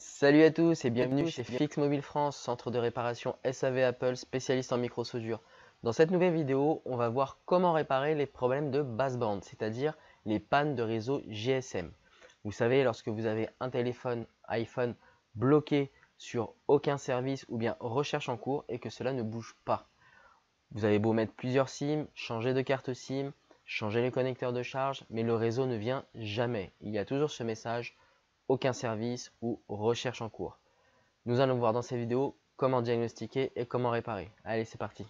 Salut à tous et bienvenue chez Fix Mobile France, centre de réparation SAV Apple, spécialiste en micro-soudure. Dans cette nouvelle vidéo, on va voir comment réparer les problèmes de baseband, c'est-à-dire les pannes de réseau GSM. Vous savez, lorsque vous avez un téléphone iPhone bloqué sur aucun service ou bien recherche en cours et que cela ne bouge pas. Vous avez beau mettre plusieurs SIM, changer de carte SIM, changer les connecteurs de charge, mais le réseau ne vient jamais. Il y a toujours ce message: aucun service ou recherche en cours. Nous allons voir dans cette vidéo comment diagnostiquer et comment réparer. Allez, c'est parti.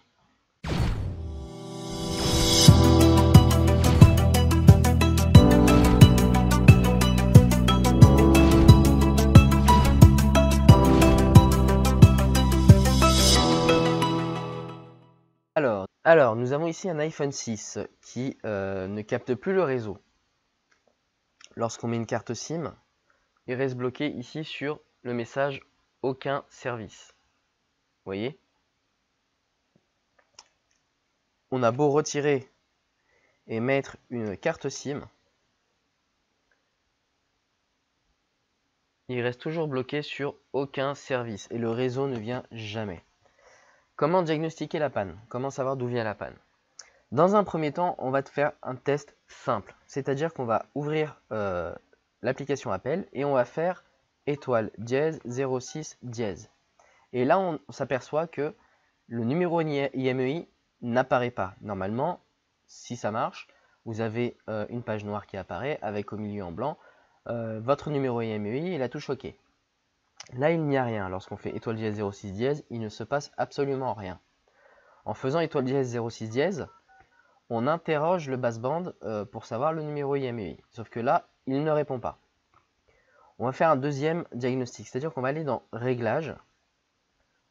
Alors, nous avons ici un iPhone 6 qui ne capte plus le réseau. Lorsqu'on met une carte SIM, il reste bloqué ici sur le message aucun service. Vous voyez? On a beau retirer et mettre une carte SIM, il reste toujours bloqué sur aucun service et le réseau ne vient jamais. Comment diagnostiquer la panne? Comment savoir d'où vient la panne? Dans un premier temps, on va te faire un test simple, c'est-à-dire qu'on va ouvrir l'application Apple et on va faire étoile dièse 06 dièse. Et là, on s'aperçoit que le numéro IMEI n'apparaît pas. Normalement, si ça marche, vous avez une page noire qui apparaît avec au milieu en blanc votre numéro IMEI et la touche OK. Là, il n'y a rien. Lorsqu'on fait étoile dièse 06 dièse, il ne se passe absolument rien. En faisant étoile dièse 06 dièse, on interroge le baseband pour savoir le numéro IMEI. Sauf que là, il ne répond pas. On va faire un deuxième diagnostic, c'est-à-dire qu'on va aller dans Réglages.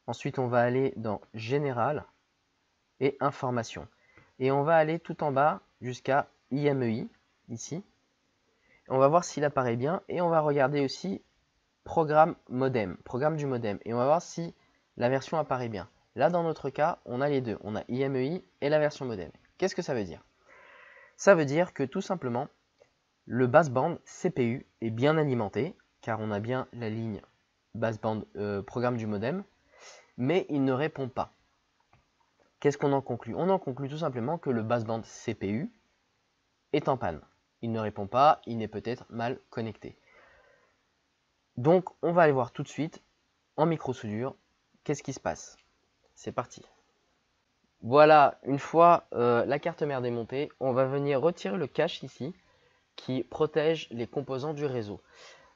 Ensuite, on va aller dans Général et Information. Et on va aller tout en bas jusqu'à IMEI, ici. On va voir s'il apparaît bien et on va regarder aussi Programme modem, programme du modem. Et on va voir si la version apparaît bien. Là, dans notre cas, on a les deux. On a IMEI et la version modem. Qu'est-ce que ça veut dire? Ça veut dire que tout simplement, le baseband CPU est bien alimenté, car on a bien la ligne baseband programme du modem, mais il ne répond pas. Qu'est-ce qu'on en conclut? On en conclut tout simplement que le baseband CPU est en panne. Il ne répond pas, il est peut-être mal connecté. Donc, on va aller voir tout de suite, en micro-soudure, qu'est-ce qui se passe. C'est parti. Voilà, une fois la carte mère démontée, on va venir retirer le cache ici, qui protège les composants du réseau.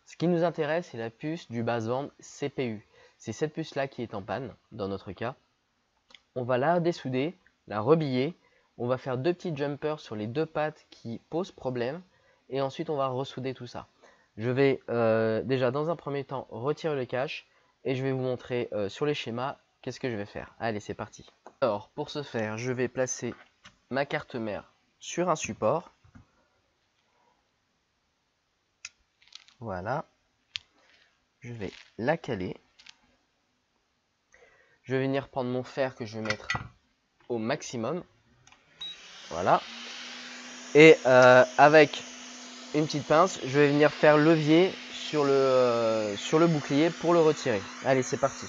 Ce qui nous intéresse, c'est la puce du baseband CPU. C'est cette puce-là qui est en panne, dans notre cas. On va la dessouder, la rebiller. On va faire deux petits jumpers sur les deux pattes qui posent problème. Et ensuite, on va ressouder tout ça. Je vais déjà, dans un premier temps, retirer le cache. Et je vais vous montrer sur les schémas qu'est-ce que je vais faire. Allez, c'est parti. Alors, pour ce faire, je vais placer ma carte mère sur un support. Voilà. Je vais la caler. Je vais venir prendre mon fer que je vais mettre au maximum. Voilà. Et avec une petite pince, je vais venir faire levier sur le bouclier pour le retirer. Allez, c'est parti.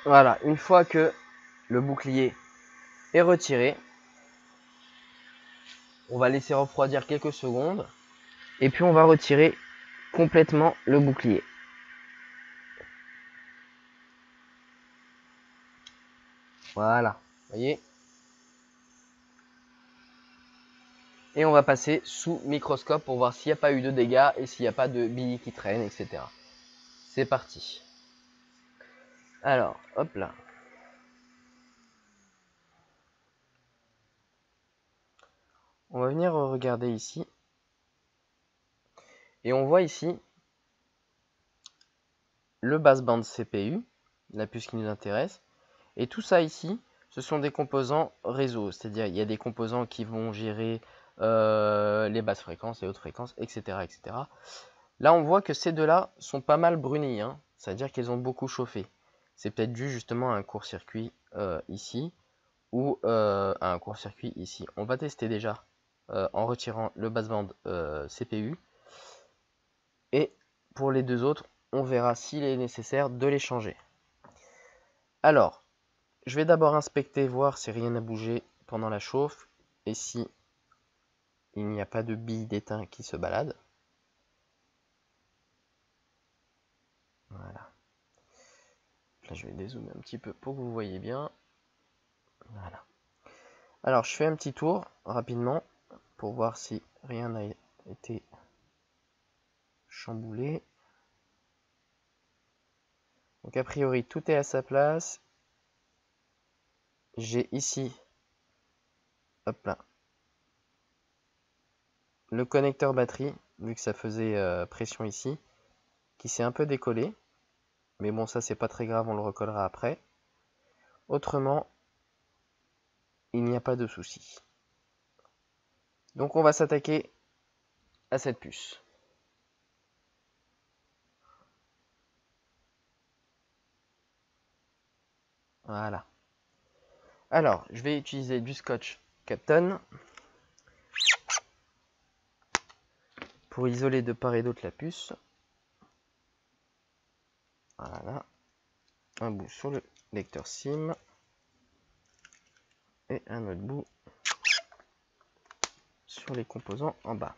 Voilà, une fois que le bouclier est retiré, on va laisser refroidir quelques secondes et puis on va retirer complètement le bouclier. Voilà, vous voyez. Et on va passer sous microscope pour voir s'il n'y a pas eu de dégâts et s'il n'y a pas de billes qui traînent, etc. C'est parti. Alors, hop là. On va venir regarder ici. Et on voit ici le baseband CPU, la puce qui nous intéresse. Et tout ça ici, ce sont des composants réseau. C'est-à-dire il y a des composants qui vont gérer les basses fréquences, les hautes fréquences, etc., etc. Là, on voit que ces deux-là sont pas mal brunis. Hein. C'est-à-dire qu'ils ont beaucoup chauffé. C'est peut-être dû justement à un court-circuit ici ou à un court-circuit ici. On va tester déjà en retirant le baseband CPU. Et pour les deux autres, on verra s'il est nécessaire de les changer. Alors, je vais d'abord inspecter, voir si rien n'a bougé pendant la chauffe et si il n'y a pas de billes d'étain qui se baladent. Voilà. Là, je vais dézoomer un petit peu pour que vous voyez bien. Voilà. Alors, je fais un petit tour rapidement pour voir si rien n'a été chamboulé. Donc, a priori, tout est à sa place. J'ai ici, hop là, le connecteur batterie, vu que ça faisait pression ici, qui s'est un peu décollé. Mais bon, ça, c'est pas très grave, on le recollera après. Autrement, il n'y a pas de souci. Donc, on va s'attaquer à cette puce. Voilà. Alors, je vais utiliser du scotch Kapton pour isoler de part et d'autre la puce. Voilà. Un bout sur le lecteur SIM et un autre bout sur les composants en bas.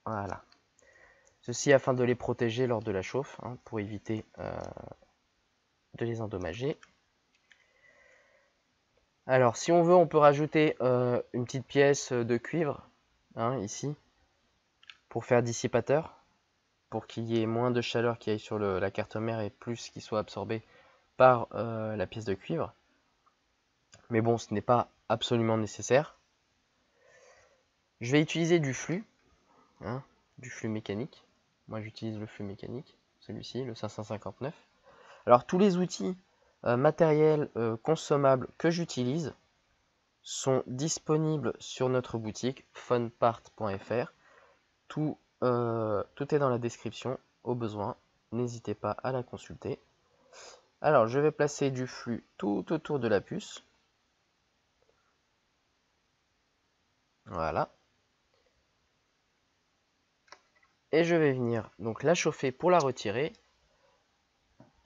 Voilà. Ceci afin de les protéger lors de la chauffe, hein, pour éviter de les endommager. Alors, si on veut, on peut rajouter une petite pièce de cuivre, hein, ici, pour faire dissipateur, pour qu'il y ait moins de chaleur qui aille sur la carte mère et plus qui soit absorbé par la pièce de cuivre. Mais bon, ce n'est pas absolument nécessaire. Je vais utiliser du flux, hein, du flux mécanique. Moi, j'utilise le flux mécanique, celui-ci, le 559. Alors, tous les outils matériels consommables que j'utilise sont disponibles sur notre boutique funpart.fr. Tout est dans la description au besoin. N'hésitez pas à la consulter. Alors, je vais placer du flux tout autour de la puce. Voilà. Et je vais venir donc la chauffer pour la retirer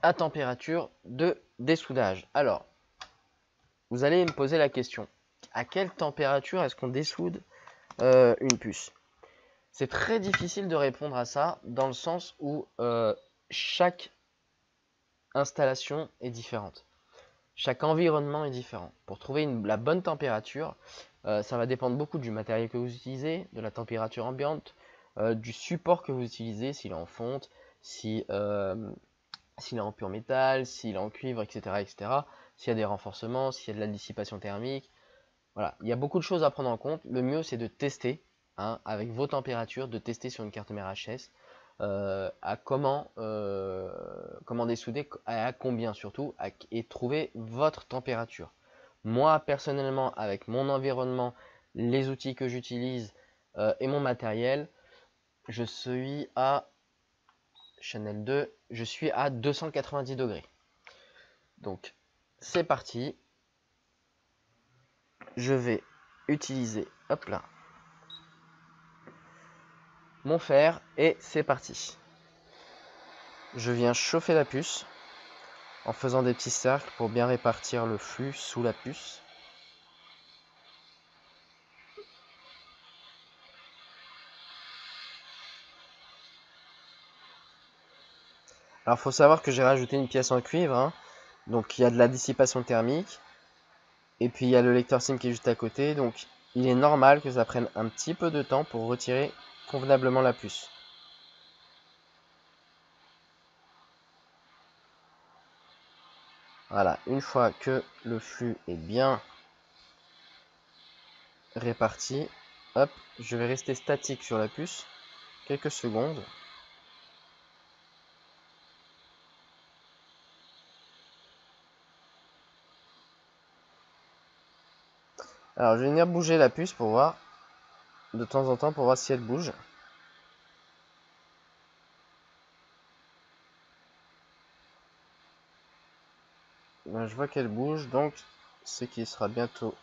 à température de dessoudage. Alors, vous allez me poser la question, à quelle température est-ce qu'on dessoude une puce? C'est très difficile de répondre à ça dans le sens où chaque installation est différente. Chaque environnement est différent. Pour trouver la bonne température, ça va dépendre beaucoup du matériel que vous utilisez, de la température ambiante, du support que vous utilisez, s'il est en fonte, s'il est en pur métal, s'il est en cuivre, etc., etc., s'il y a des renforcements, s'il y a de la dissipation thermique. Voilà, il y a beaucoup de choses à prendre en compte. Le mieux, c'est de tester, hein, avec vos températures, de tester sur une carte mère HS à comment dessouder, à combien surtout, et trouver votre température. Moi, personnellement, avec mon environnement, les outils que j'utilise et mon matériel, je suis à Chanel 2, je suis à 290 degrés. Donc, c'est parti. Je vais utiliser, hop là, mon fer et c'est parti. Je viens chauffer la puce en faisant des petits cercles pour bien répartir le flux sous la puce. Alors, il faut savoir que j'ai rajouté une pièce en cuivre, hein, donc il y a de la dissipation thermique. Et puis il y a le lecteur SIM qui est juste à côté, donc il est normal que ça prenne un petit peu de temps pour retirer convenablement la puce. Voilà, une fois que le flux est bien réparti, hop, je vais rester statique sur la puce quelques secondes. Alors je vais venir bouger la puce pour voir, de temps en temps, pour voir si elle bouge. Ben, je vois qu'elle bouge, donc ce qui sera bientôt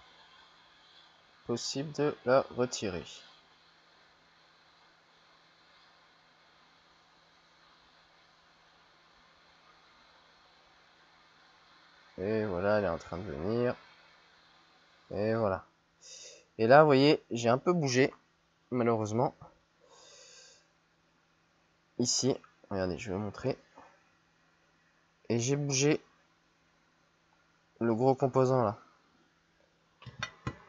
possible de la retirer. Et voilà, elle est en train de venir. Et voilà. Et là, vous voyez, j'ai un peu bougé, malheureusement. Ici, regardez, je vais vous montrer. Et j'ai bougé le gros composant là.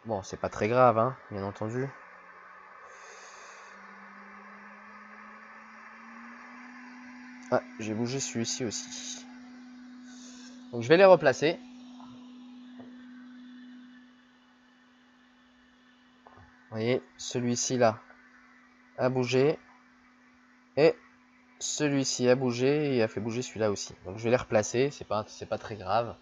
Bon, c'est pas très grave, hein, bien entendu. Ah, j'ai bougé celui-ci aussi. Donc je vais les replacer. Vous voyez, celui-ci là a bougé. Et celui-ci a bougé et a fait bouger celui-là aussi. Donc je vais les replacer, c'est pas très grave.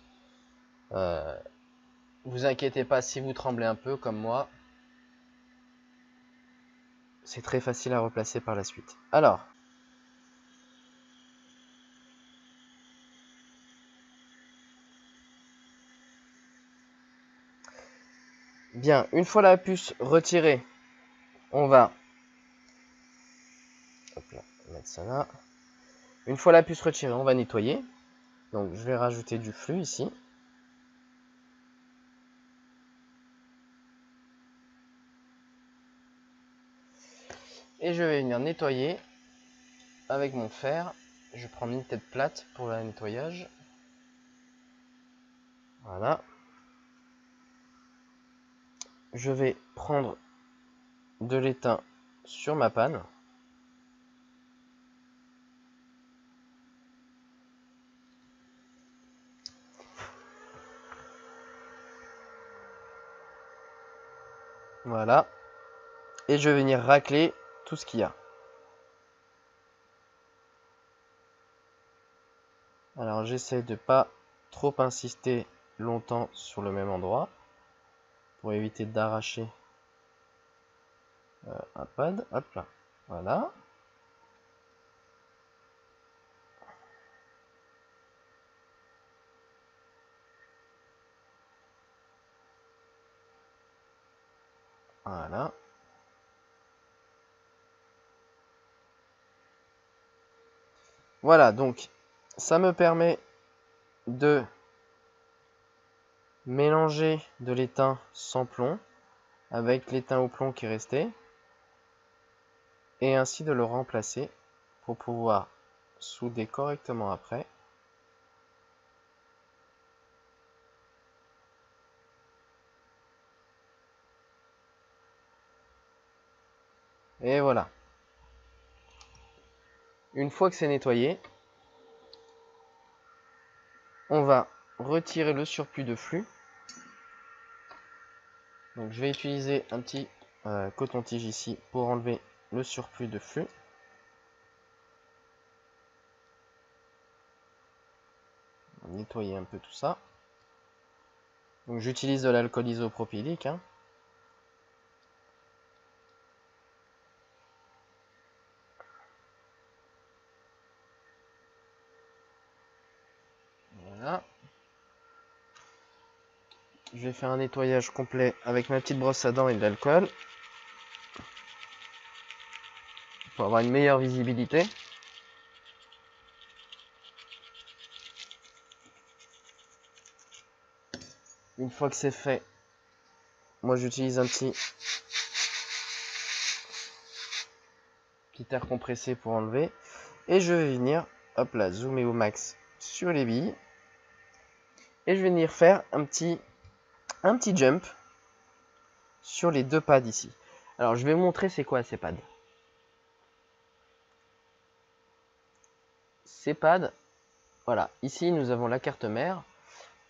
Vous inquiétez pas si vous tremblez un peu comme moi. C'est très facile à replacer par la suite. Alors, bien, une fois la puce retirée, on va hop là, mettre ça là. Une fois la puce retirée, on va nettoyer. Donc je vais rajouter du flux ici. Et je vais venir nettoyer avec mon fer. Je vais prendre une tête plate pour le nettoyage. Voilà. Je vais prendre de l'étain sur ma panne. Voilà. Et je vais venir racler tout ce qu'il y a. Alors j'essaie de pas trop insister longtemps sur le même endroit pour éviter d'arracher un pad. Hop là. Voilà. Voilà. Voilà, donc ça me permet de mélanger de l'étain sans plomb avec l'étain au plomb qui est resté et ainsi de le remplacer pour pouvoir souder correctement après. Et voilà. Une fois que c'est nettoyé, on va retirer le surplus de flux. Donc je vais utiliser un petit coton-tige ici pour enlever le surplus de flux. On va nettoyer un peu tout ça. Donc j'utilise de l'alcool isopropylique. Hein. Voilà. Je vais faire un nettoyage complet avec ma petite brosse à dents et de l'alcool. Pour avoir une meilleure visibilité. Une fois que c'est fait, moi j'utilise un petit air compressé pour enlever. Et je vais venir, hop là, zoomer au max sur les billes. Et je vais venir faire un petit un petit jump sur les deux pads ici. Alors je vais vous montrer c'est quoi ces pads. Ces pads, voilà, ici nous avons la carte mère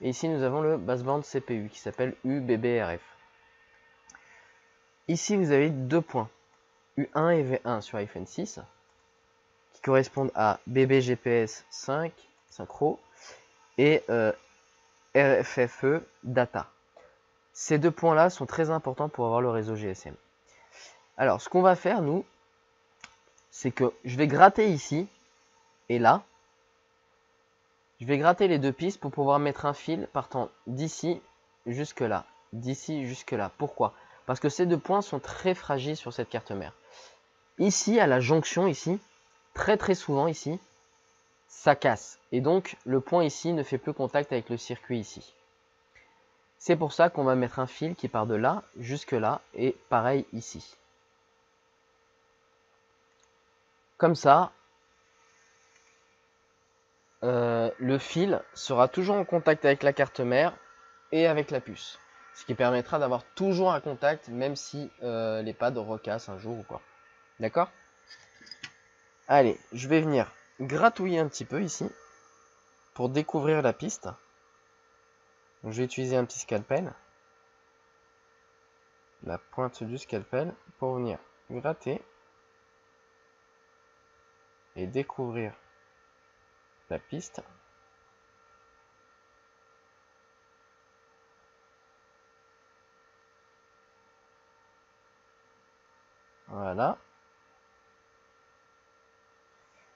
et ici nous avons le baseband CPU qui s'appelle UBBRF. Ici vous avez deux points, U1 et V1 sur iPhone 6 qui correspondent à BBGPS 5 synchro et RFFE data. Ces deux points là sont très importants pour avoir le réseau GSM. Alors ce qu'on va faire nous, c'est que je vais gratter ici et là. Je vais gratter les deux pistes pour pouvoir mettre un fil partant d'ici jusque là. D'ici jusque là. Pourquoi? Parce que ces deux points sont très fragiles sur cette carte mère. Ici, à la jonction, ici, très souvent ici, ça casse. Et donc, le point ici ne fait plus contact avec le circuit ici. C'est pour ça qu'on va mettre un fil qui part de là jusque là et pareil ici. Comme ça, le fil sera toujours en contact avec la carte mère et avec la puce. Ce qui permettra d'avoir toujours un contact même si les pads recassent un jour ou quoi. D'accord? Allez, je vais venir gratouiller un petit peu ici pour découvrir la piste. Donc, je vais utiliser un petit scalpel. La pointe du scalpel pour venir gratter et découvrir la piste. Voilà.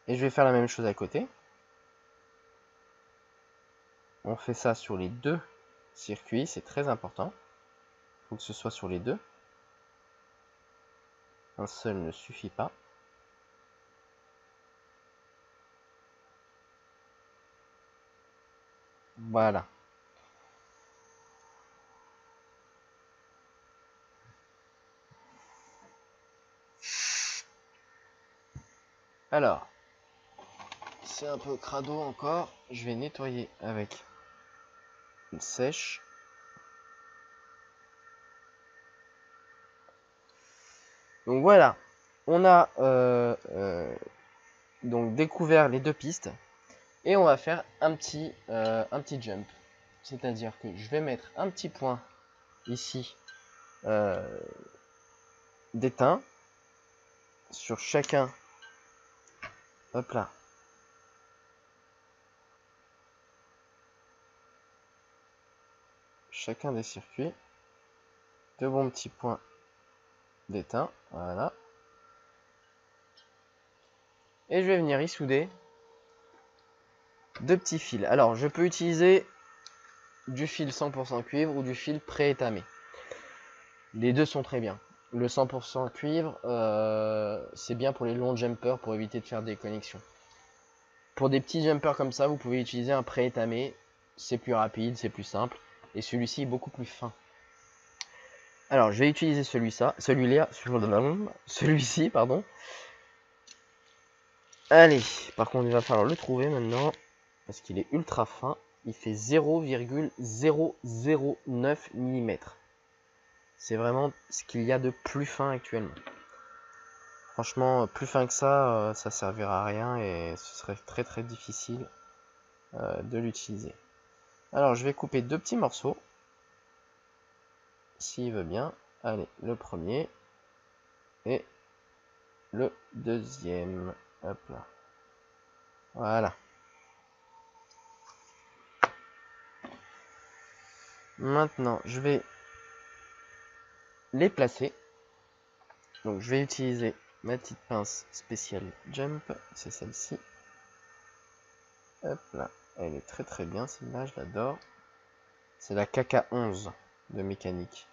Et je vais faire la même chose à côté. On fait ça sur les deux circuits, c'est très important. Il faut que ce soit sur les deux. Un seul ne suffit pas. Voilà. Alors, c'est un peu crado encore. Je vais nettoyer avec une sèche. Donc voilà, on a donc découvert les deux pistes et on va faire un petit jump. C'est-à-dire que je vais mettre un petit point ici d'éteint sur chacun. Hop là. Chacun des circuits. Deux bons petits points d'éteint. Voilà. Et je vais venir y souder deux petits fils. Alors, je peux utiliser du fil 100% cuivre ou du fil pré-étamé. Les deux sont très bien. Le 100% cuivre, c'est bien pour les longs jumpers pour éviter de faire des connexions. Pour des petits jumpers comme ça, vous pouvez utiliser un pré-étamé. C'est plus rapide, c'est plus simple. Et celui-ci est beaucoup plus fin. Alors, je vais utiliser celui-ci, pardon. Allez, par contre, il va falloir le trouver maintenant. Parce qu'il est ultra fin. Il fait 0,009 mm. C'est vraiment ce qu'il y a de plus fin actuellement. Franchement, plus fin que ça, ça servira à rien et ce serait très difficile de l'utiliser. Alors, je vais couper deux petits morceaux. S'il veut bien. Allez, le premier et le deuxième. Hop là. Voilà. Maintenant, je vais les placer. Donc, je vais utiliser ma petite pince spéciale Jump. C'est celle-ci. Hop là. Elle est très bien, celle-là, je l'adore. C'est la KK11 de mécanique.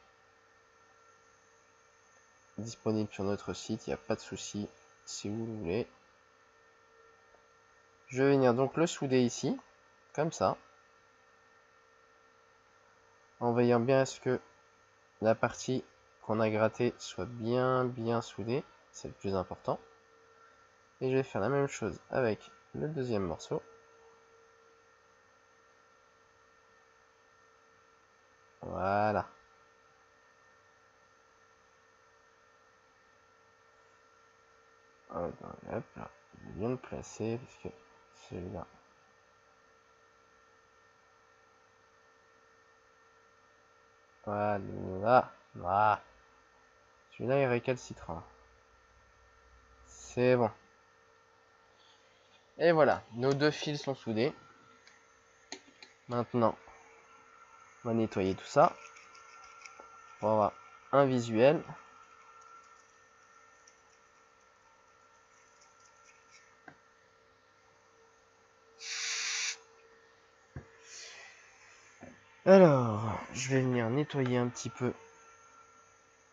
Disponible sur notre site, il n'y a pas de souci si vous le voulez. Je vais venir donc le souder ici, comme ça. En veillant bien à ce que la partie qu'on a grattée soit bien soudée. C'est le plus important. Et je vais faire la même chose avec le deuxième morceau. Voilà. Hop, là. Je vais bien le placer parce que celui-là. Voilà. Voilà. Celui-là est récalcitrant. C'est bon. Et voilà, nos deux fils sont soudés. Maintenant, on va nettoyer tout ça pour avoir un visuel. Alors, je vais venir nettoyer un petit peu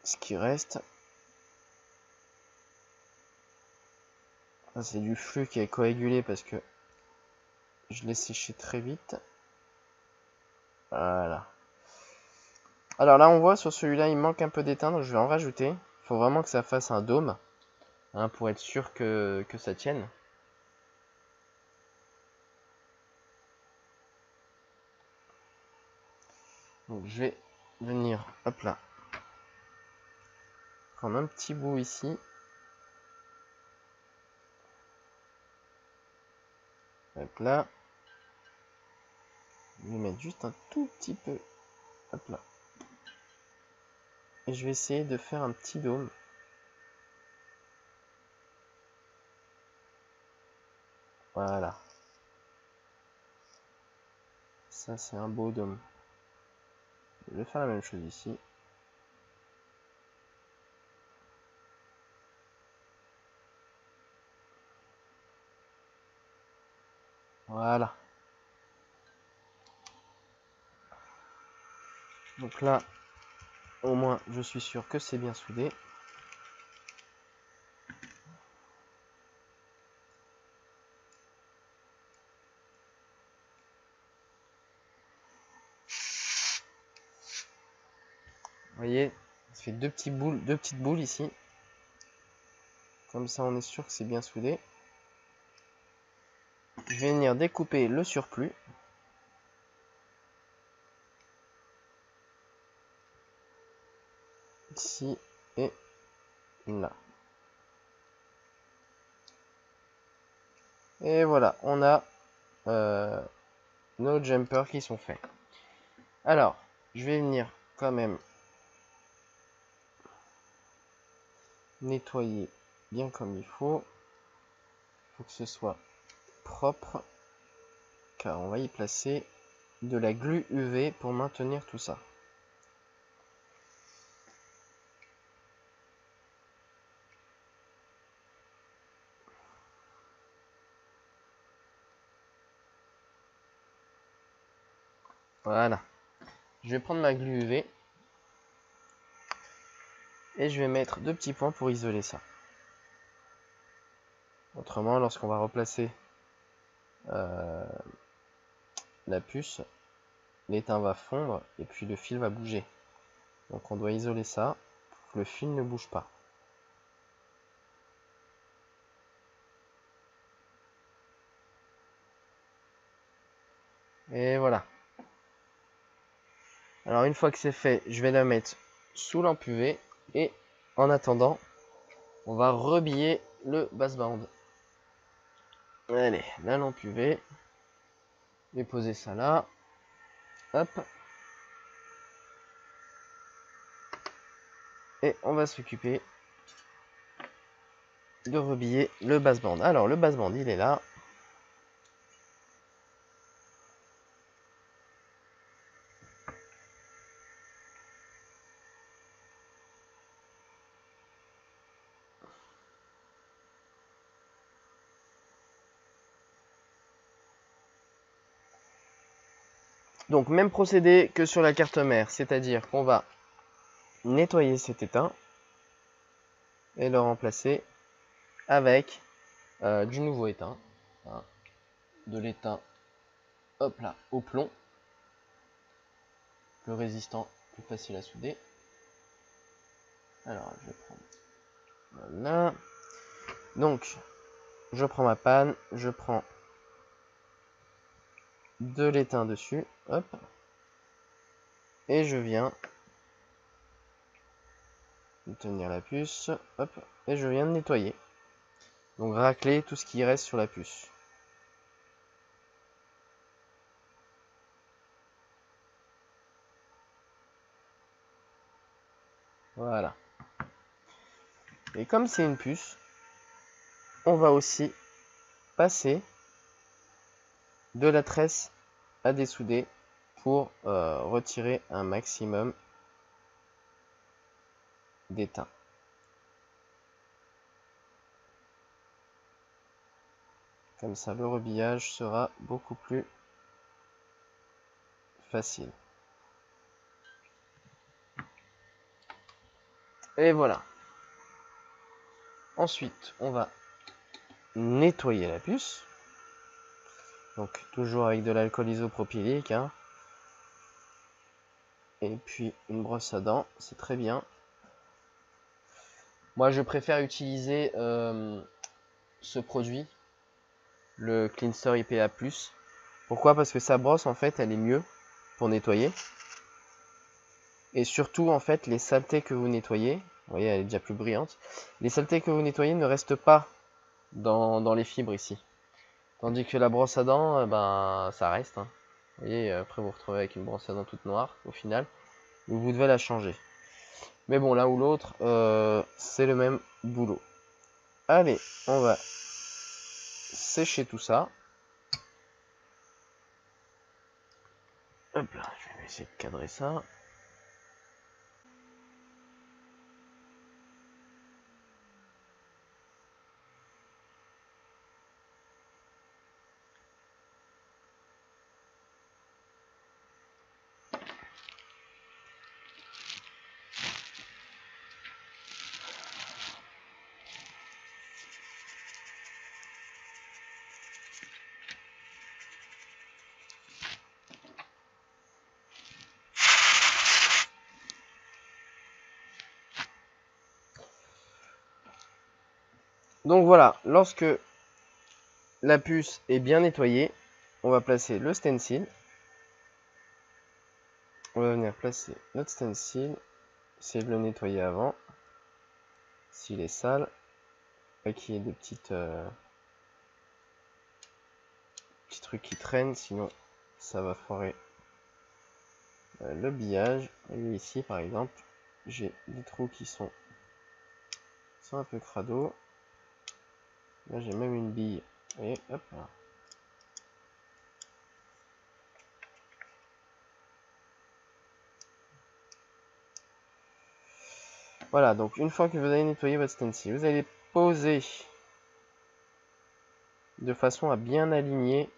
ce qui reste. C'est du flux qui est coagulé parce que je l'ai séché très vite. Voilà. Alors là, on voit sur celui-là, il manque un peu d'étain, donc je vais en rajouter. Il faut vraiment que ça fasse un dôme, hein, pour être sûr que ça tienne. Donc je vais venir, hop là, prendre un petit bout ici. Hop là. Je vais mettre juste un tout petit peu. Hop là. Et je vais essayer de faire un petit dôme. Voilà. Ça, c'est un beau dôme. Je vais faire la même chose ici. Voilà. Donc là, au moins, je suis sûr que c'est bien soudé. Vous voyez, ça fait deux petites boules ici. Comme ça, on est sûr que c'est bien soudé. Je vais venir découper le surplus. Ici et là. Et voilà, on a nos jumpers qui sont faits. Alors, je vais venir quand même nettoyer bien comme il faut. Il faut que ce soit propre, car on va y placer de la glu UV pour maintenir tout ça. Voilà. Je vais prendre ma glu UV et je vais mettre deux petits points pour isoler ça. Autrement, lorsqu'on va replacer la puce, l'étain va fondre et puis le fil va bouger. Donc on doit isoler ça pour que le fil ne bouge pas. Et voilà. Alors une fois que c'est fait, je vais la mettre sous lampe UV et en attendant, on va rebiller le bassband. Allez, la lampe UV. Je vais poser ça là. Hop. Et on va s'occuper de rebiller le bassband. Alors le bassband, il est là. Donc même procédé que sur la carte mère, c'est-à-dire qu'on va nettoyer cet étain et le remplacer avec du nouveau étain, hein, de l'étain, hop là, au plomb, plus résistant, plus facile à souder. Alors je vais prendre, voilà, donc je prends ma panne, je prends de l'étain dessus, hop, Et je viens tenir la puce, hop, et je viens de nettoyer. Donc racler tout ce qui reste sur la puce. Voilà. Et comme c'est une puce, on va aussi passer de la tresse à dessouder pour retirer un maximum d'étain. Comme ça, le rebillage sera beaucoup plus facile. Et voilà. Ensuite, on va nettoyer la puce. Donc, toujours avec de l'alcool isopropylique. Hein. Et puis, une brosse à dents, c'est très bien. Moi, je préfère utiliser ce produit, le Cleanster IPA+. Pourquoi? Parce que sa brosse, en fait, elle est mieux pour nettoyer. Et surtout, en fait, les saletés que vous nettoyez, vous voyez, elle est déjà plus brillante. Les saletés que vous nettoyez ne restent pas dans les fibres ici. Tandis que la brosse à dents, ben, ça reste. Hein. Vous voyez, après vous retrouvez avec une brosse à dents toute noire au final. Donc vous devez la changer. Mais bon, l'un ou l'autre, c'est le même boulot. Allez, on va sécher tout ça. Hop là, je vais essayer de cadrer ça. Donc voilà, lorsque la puce est bien nettoyée, on va placer le stencil. On va venir placer notre stencil. Essayer de le nettoyer avant. S'il est sale. Pas qu'il y ait des petits trucs qui traînent, sinon ça va foirer le billage. Et ici par exemple, j'ai des trous qui sont un peu crado. Là j'ai même une bille. Et hop là. Voilà, donc une fois que vous avez nettoyé votre stencil, vous allez poser de façon à bien aligner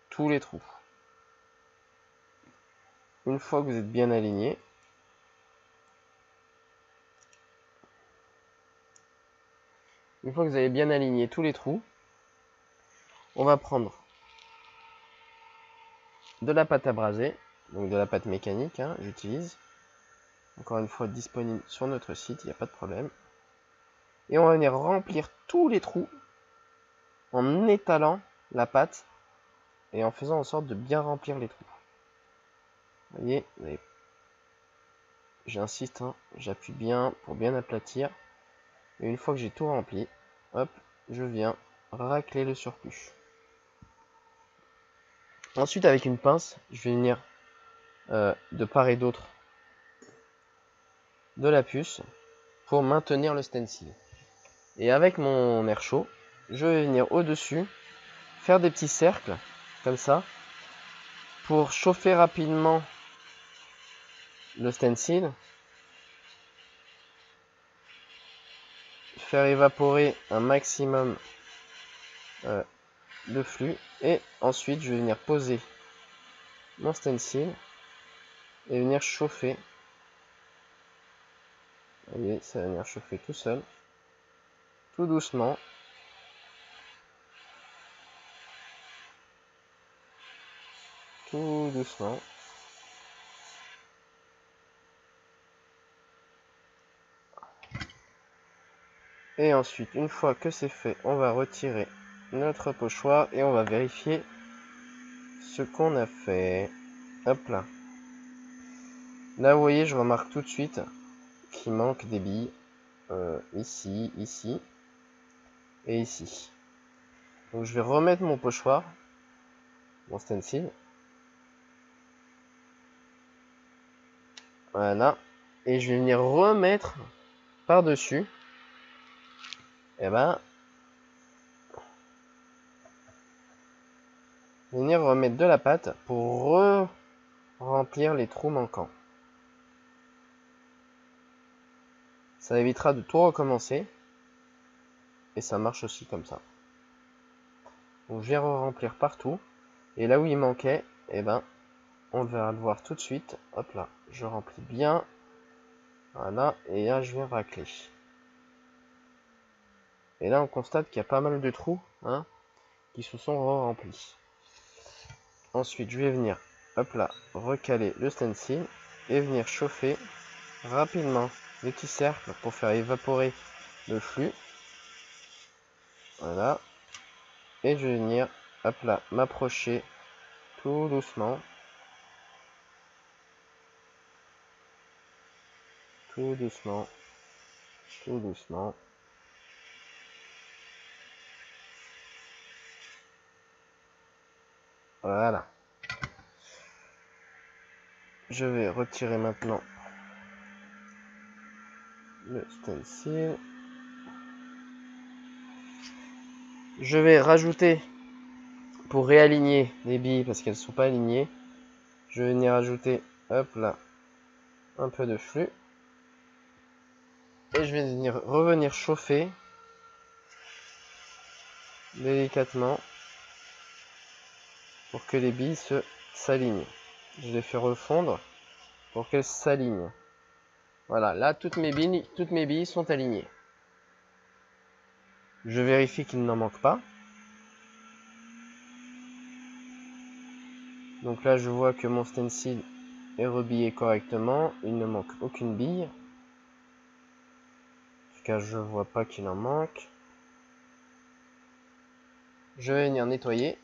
tous les trous. Une fois que vous êtes bien aligné, une fois que vous avez bien aligné tous les trous, on va prendre de la pâte à braser, donc de la pâte mécanique, hein, j'utilise. Encore une fois disponible sur notre site, il n'y a pas de problème. Et on va venir remplir tous les trous en étalant la pâte et en faisant en sorte de bien remplir les trous. Vous voyez, j'insiste, hein, j'appuie bien pour bien aplatir. Et une fois que j'ai tout rempli, hop, je viens racler le surplus. Ensuite, avec une pince, je vais venir de part et d'autre de la puce pour maintenir le stencil. Et avec mon air chaud, je vais venir au-dessus faire des petits cercles comme ça pour chauffer rapidement le stencil, faire évaporer un maximum le flux, et ensuite je vais venir poser mon stencil et venir chauffer. Vous voyez, ça va venir chauffer tout seul, tout doucement. Tout doucement. Et ensuite, une fois que c'est fait, on va retirer notre pochoir et on va vérifier ce qu'on a fait. Hop là. Là, vous voyez, je remarque tout de suite qu'il manque des billes. Ici, ici et ici. Donc je vais remettre mon pochoir, mon stencil. Voilà. Et je vais venir remettre par-dessus. Et ben, venir remettre de la pâte pour remplir les trous manquants. Ça évitera de tout recommencer. Et ça marche aussi comme ça. Donc je viens remplir partout. Et là où il manquait, eh ben, on va le voir tout de suite. Hop là, je remplis bien. Voilà, et là je viens racler. Et là on constate qu'il y a pas mal de trous hein, qui se sont remplis. Ensuite je vais venir, hop là, recaler le stencil et venir chauffer rapidement les petits cercles pour faire évaporer le flux. Voilà. Et je vais venir, hop là, m'approcher tout doucement. Tout doucement. Tout doucement. Voilà. Je vais retirer maintenant le stencil. Je vais rajouter, pour réaligner les billes parce qu'elles ne sont pas alignées, je vais venir ajouter, hop là, un peu de flux. Et je vais venir revenir chauffer délicatement pour que les billes s'alignent. Je les fais refondre pour qu'elles s'alignent. Voilà, là toutes mes billes sont alignées. Je vérifie qu'il n'en manque pas. Donc là je vois que mon stencil est rebillé correctement. Il ne manque aucune bille. En tout cas je vois pas qu'il en manque. Je vais venir nettoyer.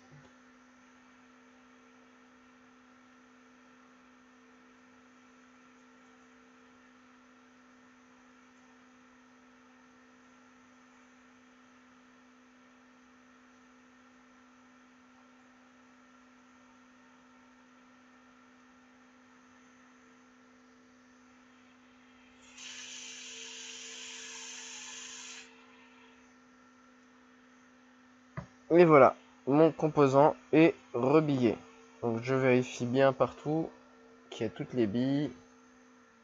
Et voilà, mon composant est rebillé. Donc je vérifie bien partout qu'il y a toutes les billes,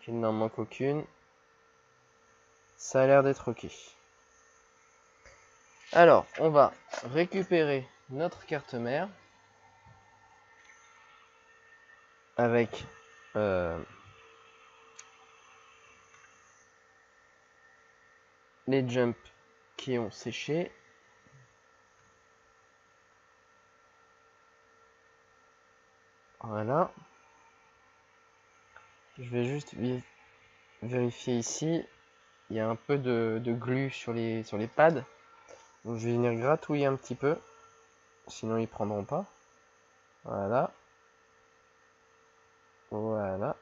qu'il n'en manque aucune. Ça a l'air d'être ok. Alors, on va récupérer notre carte mère avec les jumps qui ont séché. Voilà. Je vais juste vérifier ici. Il y a un peu de glu sur les pads. Donc je vais venir gratouiller un petit peu. Sinon ils prendront pas. Voilà. Voilà.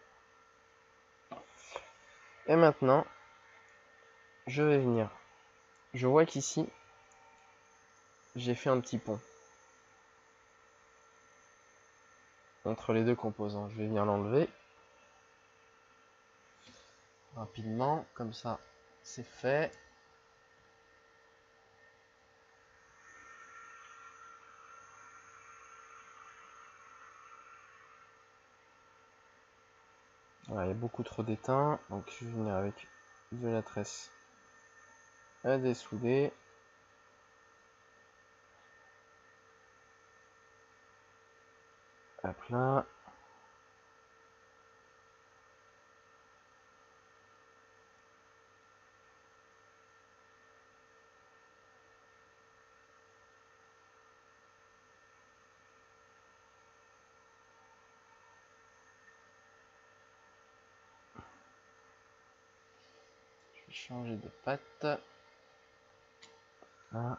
Et maintenant, je vais venir. Je vois qu'ici, j'ai fait un petit pont entre les deux composants. Je vais venir l'enlever rapidement, comme ça, c'est fait. Voilà, il y a beaucoup trop d'étain, donc je vais venir avec de la tresse à dessouder. Hop là. Je vais changer de pâte. Là.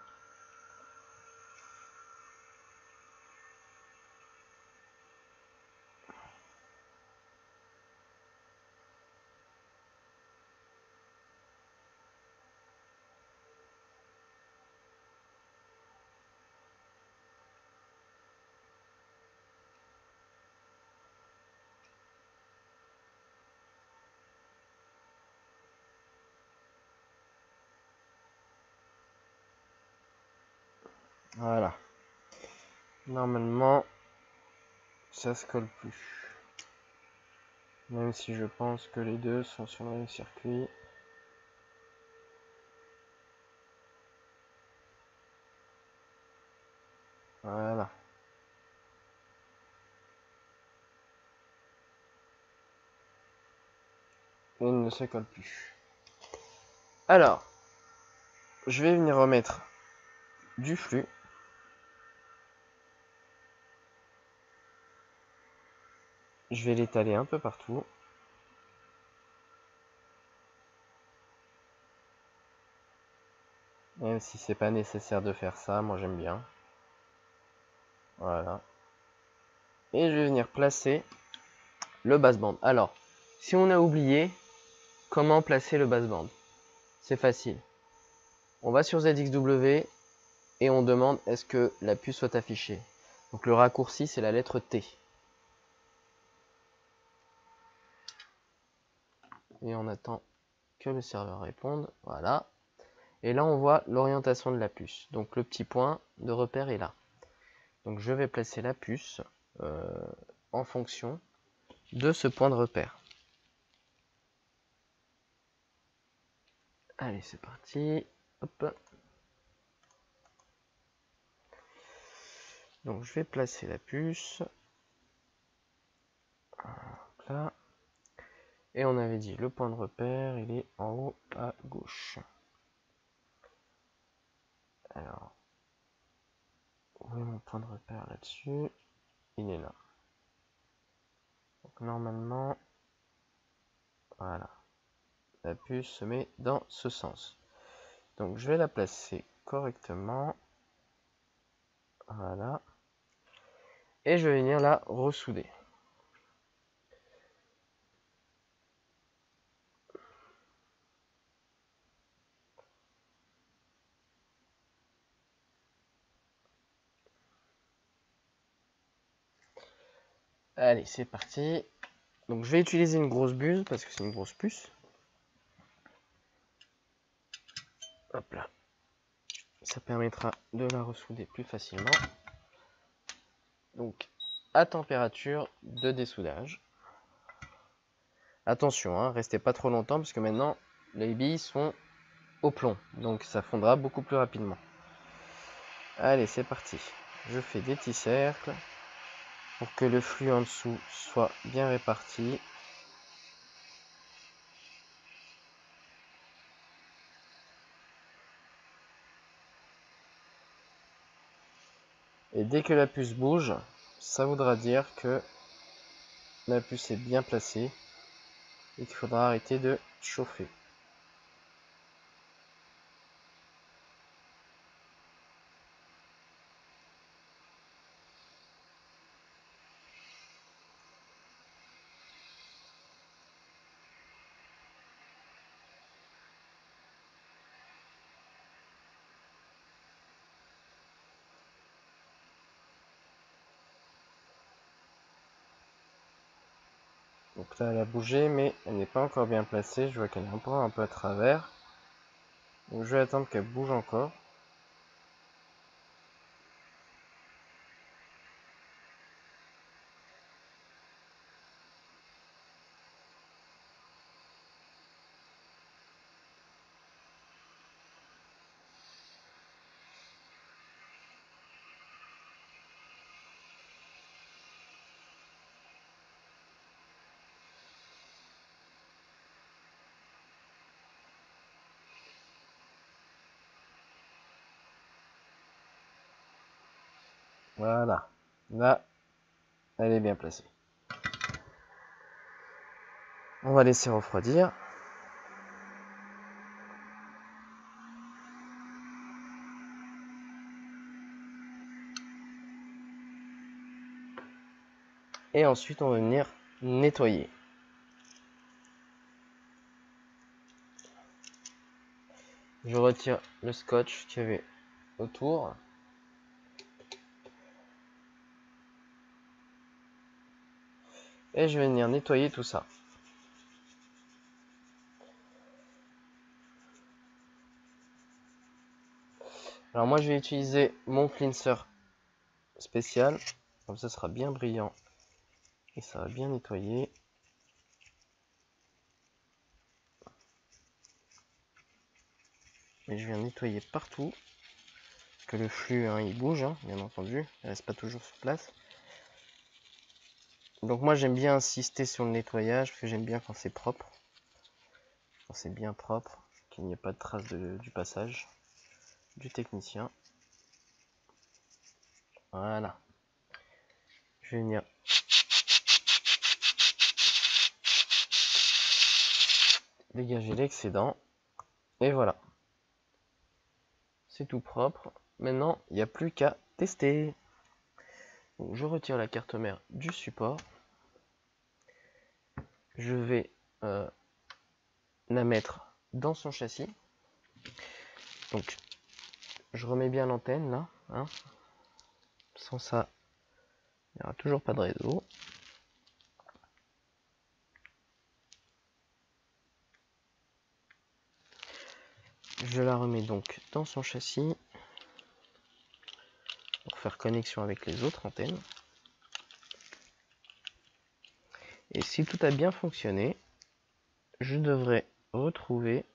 Voilà. Normalement, ça se colle plus. Même si je pense que les deux sont sur le même circuit. Voilà. Et il ne se colle plus. Alors, je vais venir remettre du flux. Je vais l'étaler un peu partout. Même si c'est pas nécessaire de faire ça, moi j'aime bien. Voilà. Et je vais venir placer le bassband. Alors, si on a oublié comment placer le bassband, c'est facile. On va sur ZXW et on demande est-ce que la puce soit affichée. Donc le raccourci, c'est la lettre T. Et on attend que le serveur réponde. Voilà. Et là, on voit l'orientation de la puce. Donc le petit point de repère est là. Donc je vais placer la puce en fonction de ce point de repère. Allez, c'est parti. Hop. Donc je vais placer la puce. Hop là. Et on avait dit le point de repère, il est en haut à gauche. Alors, où est mon point de repère là-dessus? Il est là. Donc normalement, voilà. La puce se met dans ce sens. Donc je vais la placer correctement. Voilà. Et je vais venir la ressouder. Allez, c'est parti. Donc je vais utiliser une grosse buse parce que c'est une grosse puce. Hop là. Ça permettra de la ressouder plus facilement. Donc à température de dessoudage. Attention, hein, restez pas trop longtemps parce que maintenant les billes sont au plomb. Donc ça fondra beaucoup plus rapidement. Allez, c'est parti. Je fais des petits cercles pour que le flux en dessous soit bien réparti. Et dès que la puce bouge, ça voudra dire que la puce est bien placée et qu'il faudra arrêter de chauffer. Donc là, elle a bougé, mais elle n'est pas encore bien placée. Je vois qu'elle est encore un peu à travers. Donc je vais attendre qu'elle bouge encore. Voilà. Là, elle est bien placée. On va laisser refroidir. Et ensuite, on va venir nettoyer. Je retire le scotch qu'il y avait autour. Et je vais venir nettoyer tout ça. Alors moi je vais utiliser mon cleanser spécial, comme ça sera bien brillant et ça va bien nettoyer. Et je viens nettoyer partout, que le flux hein, il bouge, hein, bien entendu, il reste pas toujours sur place. Donc moi j'aime bien insister sur le nettoyage, parce que j'aime bien quand c'est propre, quand c'est bien propre, qu'il n'y ait pas de trace du passage du technicien. Voilà. Je vais venir dégager l'excédent. Et voilà. C'est tout propre. Maintenant, il n'y a plus qu'à tester. Donc, je retire la carte mère du support. Je vais la mettre dans son châssis. Donc, je remets bien l'antenne là. Hein. Sans ça, il n'y aura toujours pas de réseau. Je la remets donc dans son châssis pour faire connexion avec les autres antennes. Et si tout a bien fonctionné, je devrais retrouver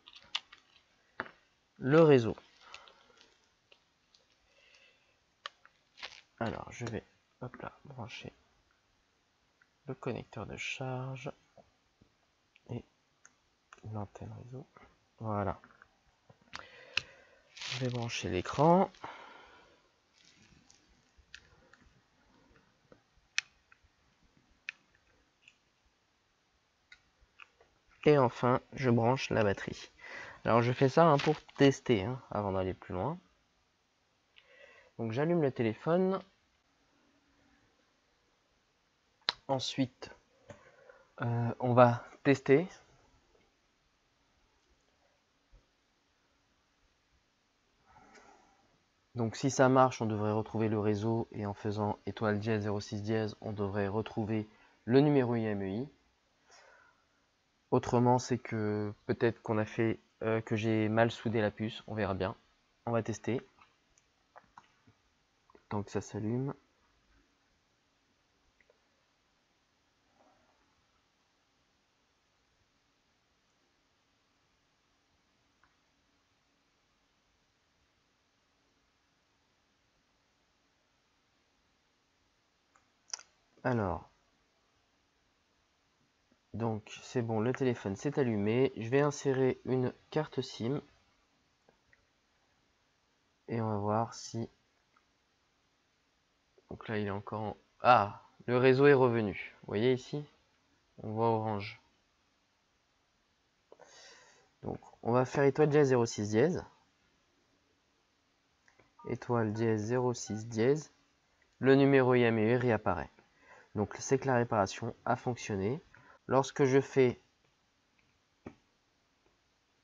le réseau. Alors je vais hop là, brancher le connecteur de charge et l'antenne réseau. Voilà. Je vais brancher l'écran. Et enfin, je branche la batterie. Alors je fais ça hein, pour tester hein, avant d'aller plus loin. Donc j'allume le téléphone. Ensuite, on va tester. Donc si ça marche, on devrait retrouver le réseau et en faisant étoile dièse 06 dièse, on devrait retrouver le numéro IMEI. Autrement, c'est que peut-être qu'on a fait que j'ai mal soudé la puce, on verra bien. On va tester. Tant que ça s'allume. Alors, donc c'est bon, le téléphone s'est allumé. Je vais insérer une carte SIM. Et on va voir si... Donc là, il est encore en... Ah, le réseau est revenu. Vous voyez ici? On voit orange. Donc, on va faire étoile dièse 06 dièse. Étoile dièse 06 dièse. Le numéro IMEI réapparaît. Donc, c'est que la réparation a fonctionné. Lorsque je fais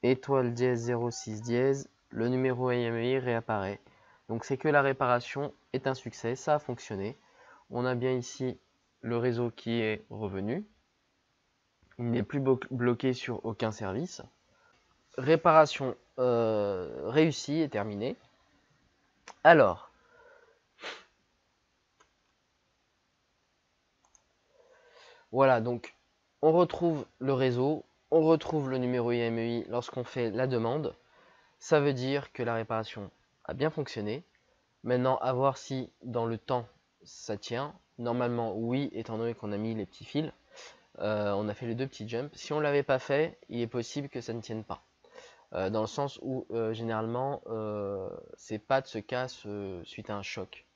étoile dièse 06 dièse, le numéro IMEI réapparaît. Donc, c'est que la réparation est un succès. Ça a fonctionné. On a bien ici le réseau qui est revenu. Il n'est plus bloqué sur aucun service. Réparation réussie et terminée. Alors, voilà, donc on retrouve le réseau, on retrouve le numéro IMEI lorsqu'on fait la demande. Ça veut dire que la réparation a bien fonctionné. Maintenant, à voir si dans le temps ça tient. Normalement, oui, étant donné qu'on a mis les petits fils. On a fait les deux petits jumps. Si on ne l'avait pas fait, il est possible que ça ne tienne pas. Dans le sens où généralement ces pads se cassent suite à un choc.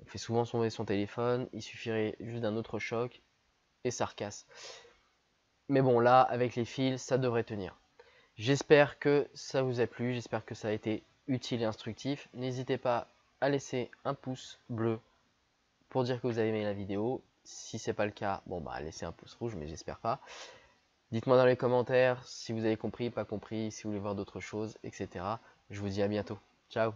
On fait souvent tomber son téléphone, il suffirait juste d'un autre choc et ça recasse. Mais bon, là, avec les fils, ça devrait tenir. J'espère que ça vous a plu, j'espère que ça a été utile et instructif. N'hésitez pas à laisser un pouce bleu pour dire que vous avez aimé la vidéo. Si c'est pas le cas, bon bah laissez un pouce rouge, mais j'espère pas. Dites-moi dans les commentaires si vous avez compris, pas compris, si vous voulez voir d'autres choses, etc. Je vous dis à bientôt. Ciao.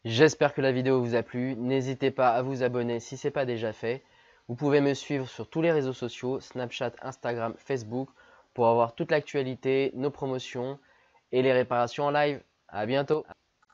J'espère que la vidéo vous a plu. N'hésitez pas à vous abonner si ce n'est pas déjà fait. Vous pouvez me suivre sur tous les réseaux sociaux, Snapchat, Instagram, Facebook, pour avoir toute l'actualité, nos promotions et les réparations en live. À bientôt.